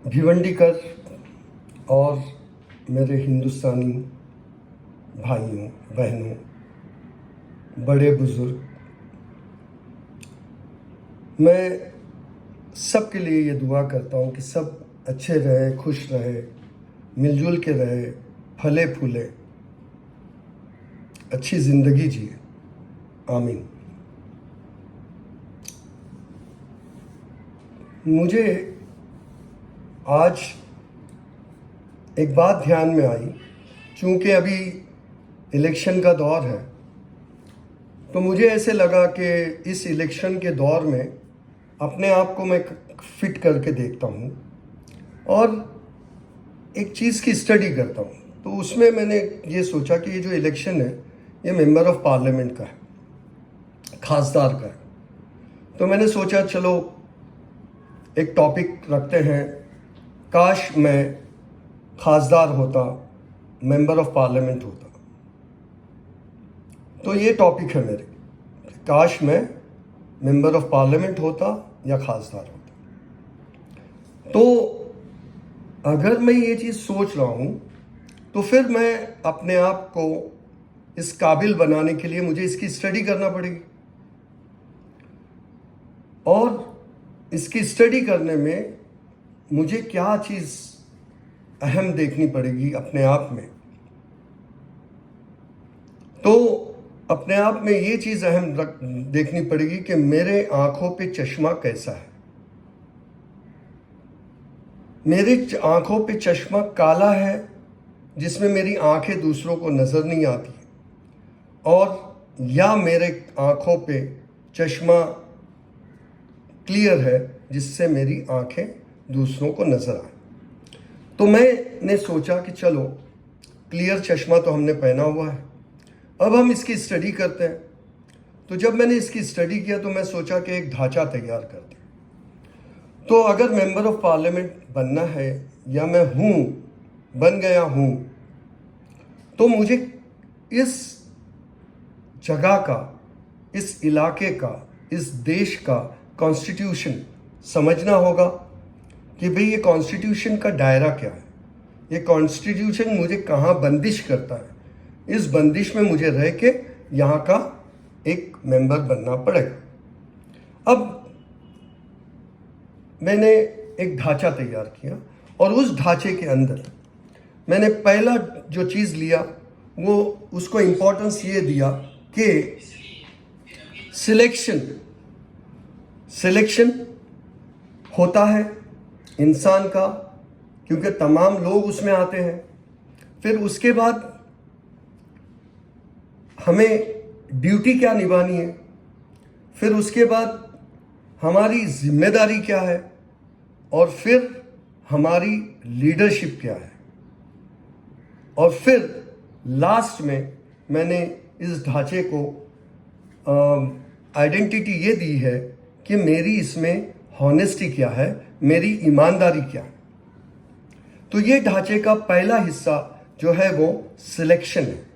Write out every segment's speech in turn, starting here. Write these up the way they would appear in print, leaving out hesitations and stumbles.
भिवंडीकर और मेरे हिंदुस्तानी भाइयों बहनों, बड़े बुजुर्ग, मैं सबके लिए ये दुआ करता हूँ कि सब अच्छे रहे, खुश रहे, मिलजुल के रहे, फले फूले, अच्छी ज़िंदगी जिए। आमीन। मुझे आज एक बात ध्यान में आई, चूँकि अभी इलेक्शन का दौर है, तो मुझे ऐसे लगा कि इस इलेक्शन के दौर में अपने आप को मैं फिट करके देखता हूँ और एक चीज़ की स्टडी करता हूँ। तो उसमें मैंने ये सोचा कि ये जो इलेक्शन है ये मेंबर ऑफ पार्लियामेंट का है, खासदार का है। तो मैंने सोचा चलो एक टॉपिक रखते हैं, काश मैं खासदार होता, मेंबर ऑफ पार्लियामेंट होता। तो ये टॉपिक है मेरे, काश मैं मेंबर ऑफ पार्लियामेंट होता या खासदार होता। तो अगर मैं ये चीज़ सोच रहा हूँ तो फिर मैं अपने आप को इस काबिल बनाने के लिए मुझे इसकी स्टडी करना पड़ेगी, और इसकी स्टडी करने में मुझे क्या चीज़ अहम देखनी पड़ेगी अपने आप में। तो अपने आप में ये चीज़ अहम देखनी पड़ेगी कि मेरे आँखों पे चश्मा कैसा है। मेरे आँखों पे चश्मा काला है जिसमें मेरी आँखें दूसरों को नज़र नहीं आती, और या मेरे आँखों पे चश्मा क्लियर है जिससे मेरी आँखें दूसरों को नज़र आए। तो मैंने सोचा कि चलो क्लियर चश्मा तो हमने पहना हुआ है, अब हम इसकी स्टडी करते हैं। तो जब मैंने इसकी स्टडी किया तो मैं सोचा कि एक ढांचा तैयार करते हैं। तो अगर मेंबर ऑफ पार्लियामेंट बनना है या मैं बन गया हूँ, तो मुझे इस जगह का, इस इलाके का, इस देश का कॉन्स्टिट्यूशन समझना होगा कि भाई ये कॉन्स्टिट्यूशन का दायरा क्या है, ये कॉन्स्टिट्यूशन मुझे कहाँ बंदिश करता है, इस बंदिश में मुझे रह के यहाँ का एक मेंबर बनना पड़ेगा। अब मैंने एक ढांचा तैयार किया और उस ढांचे के अंदर मैंने पहला जो चीज़ लिया वो उसको इम्पोर्टेंस ये दिया कि सिलेक्शन होता है इंसान का, क्योंकि तमाम लोग उसमें आते हैं। फिर उसके बाद हमें ड्यूटी क्या निभानी है, फिर उसके बाद हमारी जिम्मेदारी क्या है, और फिर हमारी लीडरशिप क्या है, और फिर लास्ट में मैंने इस ढांचे को आइडेंटिटी ये दी है कि मेरी इसमें हॉनेस्टी क्या है, मेरी ईमानदारी क्या है। तो ये ढांचे का पहला हिस्सा जो है वो सिलेक्शन है।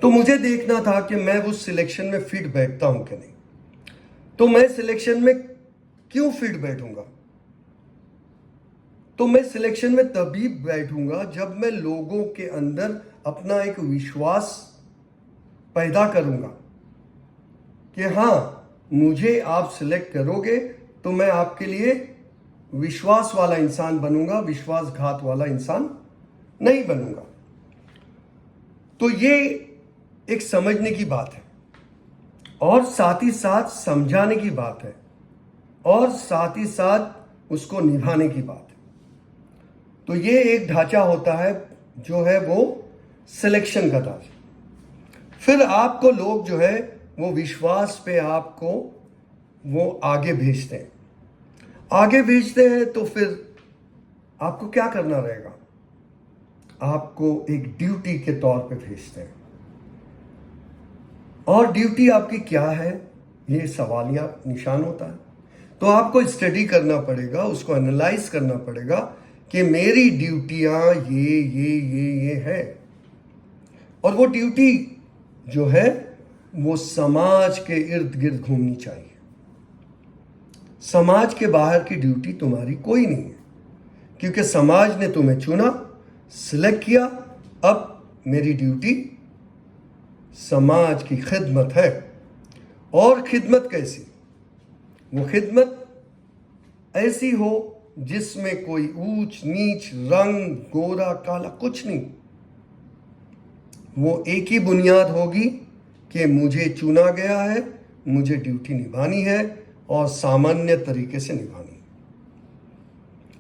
तो मुझे देखना था कि मैं उस सिलेक्शन में फिट बैठता हूं कि नहीं। तो मैं सिलेक्शन में क्यों फिट बैठूंगा? तो मैं सिलेक्शन में तभी बैठूंगा जब मैं लोगों के अंदर अपना एक विश्वास पैदा करूंगा कि हाँ, मुझे आप सिलेक्ट करोगे तो मैं आपके लिए विश्वास वाला इंसान बनूंगा, विश्वासघात वाला इंसान नहीं बनूंगा। तो ये एक समझने की बात है, और साथ ही साथ समझाने की बात है, और साथ ही साथ उसको निभाने की बात है। तो ये एक ढांचा होता है जो है वो सिलेक्शन का ढांचा। फिर आपको लोग जो है वो विश्वास पे आपको वो आगे भेजते हैं। तो फिर आपको क्या करना रहेगा? आपको एक ड्यूटी के तौर पे भेजते हैं, और ड्यूटी आपकी क्या है ये सवालिया निशान होता है। तो आपको स्टडी करना पड़ेगा, उसको एनालाइज करना पड़ेगा कि मेरी ड्यूटियां ये है, और वो ड्यूटी जो है वो समाज के इर्द गिर्द घूमनी चाहिए। समाज के बाहर की ड्यूटी तुम्हारी कोई नहीं है। क्योंकि समाज ने तुम्हें चुना, सिलेक्ट किया। अब मेरी ड्यूटी समाज की खिदमत है। और खिदमत कैसी? वो खिदमत ऐसी हो जिसमें कोई ऊंच नीच, रंग, गोरा काला कुछ नहीं। वो एक ही बुनियाद होगी कि मुझे चुना गया है, मुझे ड्यूटी निभानी है और सामान्य तरीके से निभानी है।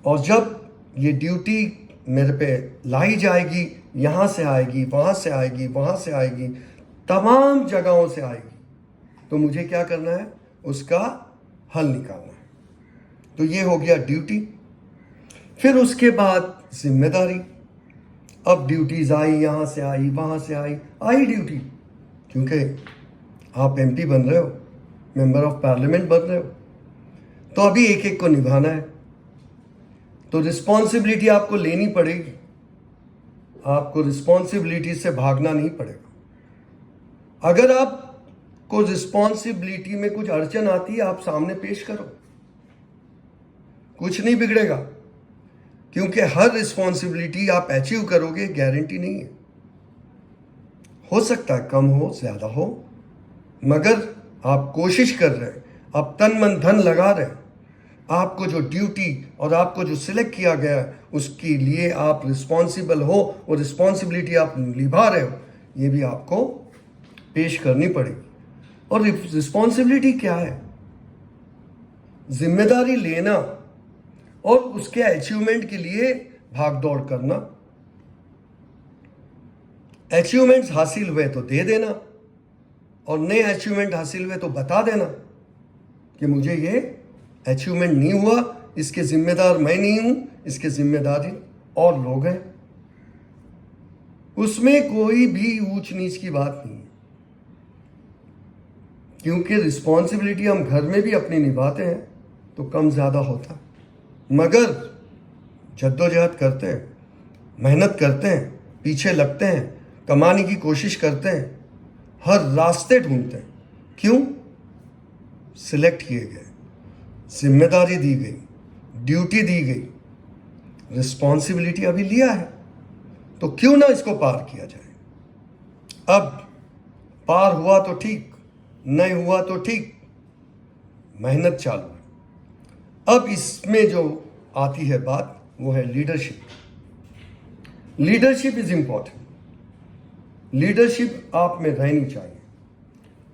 और जब ये ड्यूटी मेरे पे लाई जाएगी, यहाँ से आएगी, वहाँ से आएगी, वहाँ से आएगी, तमाम जगहों से आएगी, तो मुझे क्या करना है? उसका हल निकालना है। तो ये हो गया ड्यूटी। फिर उसके बाद जिम्मेदारी। अब ड्यूटीज आई, यहाँ से आई, वहाँ से आई ड्यूटी, क्योंकि आप एमपी बन रहे हो, मेंबर ऑफ पार्लियामेंट बन रहे हो, तो अभी एक एक को निभाना है। तो रिस्पॉन्सिबिलिटी आपको लेनी पड़ेगी। आपको रिस्पॉन्सिबिलिटी से भागना नहीं पड़ेगा। अगर आपको रिस्पॉन्सिबिलिटी में कुछ अड़चन आती है, आप सामने पेश करो, कुछ नहीं बिगड़ेगा। क्योंकि हर रिस्पॉन्सिबिलिटी आप अचीव करोगे, गारंटी नहीं है। हो सकता है कम हो, ज्यादा हो, मगर आप कोशिश कर रहे हैं, आप तन मन धन लगा रहे हैं। आपको जो ड्यूटी और आपको जो सिलेक्ट किया गया है, उसके लिए आप रिस्पॉन्सिबल हो और रिस्पॉन्सिबिलिटी आप निभा रहे हो, ये भी आपको पेश करनी पड़ेगी। और रिस्पॉन्सिबिलिटी क्या है? जिम्मेदारी लेना और उसके अचीवमेंट के लिए भाग दौड़ करना। अचीवमेंट्स हासिल हुए तो दे देना, और नए अचीवमेंट हासिल हुए तो बता देना कि मुझे ये अचीवमेंट नहीं हुआ, इसके जिम्मेदार मैं नहीं हूं, इसके जिम्मेदारी और लोग हैं। उसमें कोई भी ऊंच नीच की बात नहीं है, क्योंकि रिस्पॉन्सिबिलिटी हम घर में भी अपनी निभाते हैं तो कम ज़्यादा होता, मगर जद्दोजहद करते हैं, मेहनत करते हैं, पीछे लगते हैं, कमाने की कोशिश करते हैं, हर रास्ते ढूंढते हैं। क्यों? सिलेक्ट किए गए, जिम्मेदारी दी गई, ड्यूटी दी गई, रिस्पॉन्सिबिलिटी अभी लिया है, तो क्यों ना इसको पार किया जाए। अब पार हुआ तो ठीक, नहीं हुआ तो ठीक, मेहनत चालू है। अब इसमें जो आती है बात, वो है leadership. Leadership is important. Leadership आप में रहनी चाहिए।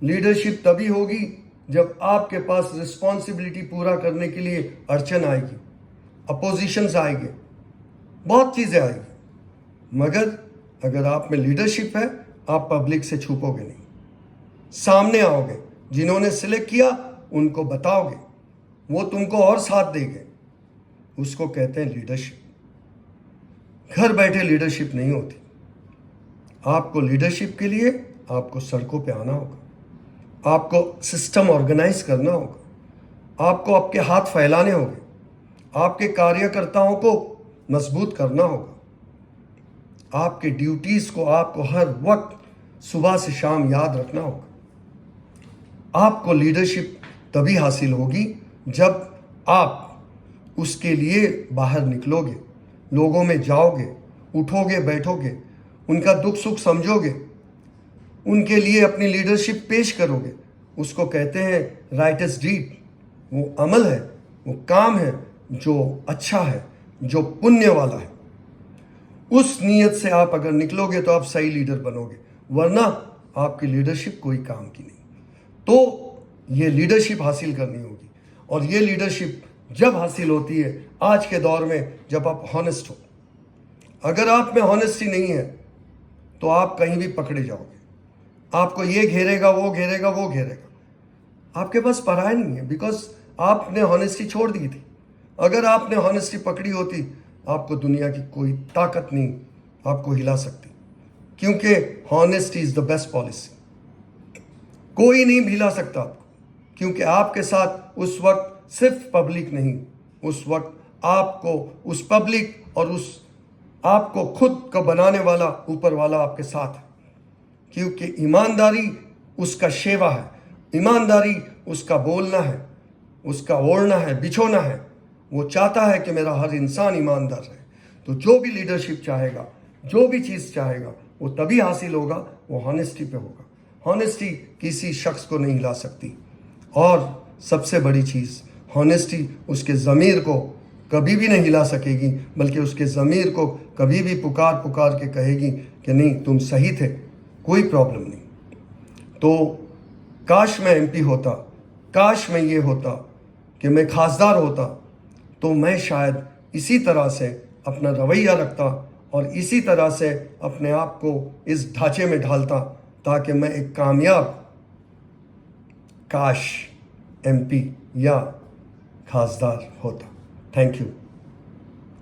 लीडरशिप तभी होगी जब आपके पास रिस्पॉन्सिबिलिटी पूरा करने के लिए अड़चन आएगी, अपोजिशंस आएंगे, बहुत चीज़ें आएगी, मगर अगर आप में लीडरशिप है, आप पब्लिक से छुपोगे नहीं, सामने आओगे, जिन्होंने सिलेक्ट किया उनको बताओगे, वो तुमको और साथ देंगे। उसको कहते हैं लीडरशिप। घर बैठे लीडरशिप नहीं होती। आपको लीडरशिप के लिए आपको सड़कों पे आना होगा, आपको सिस्टम ऑर्गेनाइज करना होगा, आपको आपके हाथ फैलाने होंगे, आपके कार्यकर्ताओं को मजबूत करना होगा, आपके ड्यूटीज को आपको हर वक्त सुबह से शाम याद रखना होगा। आपको लीडरशिप तभी हासिल होगी जब आप उसके लिए बाहर निकलोगे, लोगों में जाओगे, उठोगे, बैठोगे, उनका दुख सुख समझोगे, उनके लिए अपनी लीडरशिप पेश करोगे। उसको कहते हैं राइटस डीड। वो अमल है, वो काम है जो अच्छा है, जो पुण्य वाला है। उस नीयत से आप अगर निकलोगे तो आप सही लीडर बनोगे, वरना आपकी लीडरशिप कोई काम की नहीं। तो ये लीडरशिप हासिल करनी होगी, और ये लीडरशिप जब हासिल होती है आज के दौर में, जब आप हॉनेस्ट हो। अगर आप में हॉनेस्टी नहीं है तो आप कहीं भी पकड़े जाओगे, आपको ये घेरेगा, वो घेरेगा, वो घेरेगा, आपके पास पराया नहीं है, बिकॉज आपने हॉनेस्टी छोड़ दी थी। अगर आपने हॉनेस्टी पकड़ी होती, आपको दुनिया की कोई ताकत नहीं आपको हिला सकती, क्योंकि honesty is the best policy. कोई नहीं हिला सकता आपको, क्योंकि आपके साथ उस वक्त सिर्फ पब्लिक नहीं, उस वक्त आपको उस पब्लिक और उस आपको खुद को बनाने वाला ऊपर वाला आपके साथ है। क्योंकि ईमानदारी उसका शेवा है, ईमानदारी उसका बोलना है, उसका ओढ़ना है, बिछोना है, वो चाहता है कि मेरा हर इंसान ईमानदार रहे। तो जो भी लीडरशिप चाहेगा, जो भी चीज़ चाहेगा, वो तभी हासिल होगा, वो हॉनेस्टी पे होगा। हॉनेस्टी किसी शख्स को नहीं हिला सकती। और सबसे बड़ी चीज़, हॉनेस्टी उसके ज़मीर को कभी भी नहीं हिला सकेगी, बल्कि उसके ज़मीर को कभी भी पुकार पुकार के कहेगी कि नहीं, तुम सही थे, कोई प्रॉब्लम नहीं। तो काश मैं एमपी होता, काश मैं ये होता कि मैं खासदार होता, तो मैं शायद इसी तरह से अपना रवैया रखता और इसी तरह से अपने आप को इस ढांचे में ढालता, ताकि मैं एक कामयाब काश एमपी या खासदार होता। Thank you.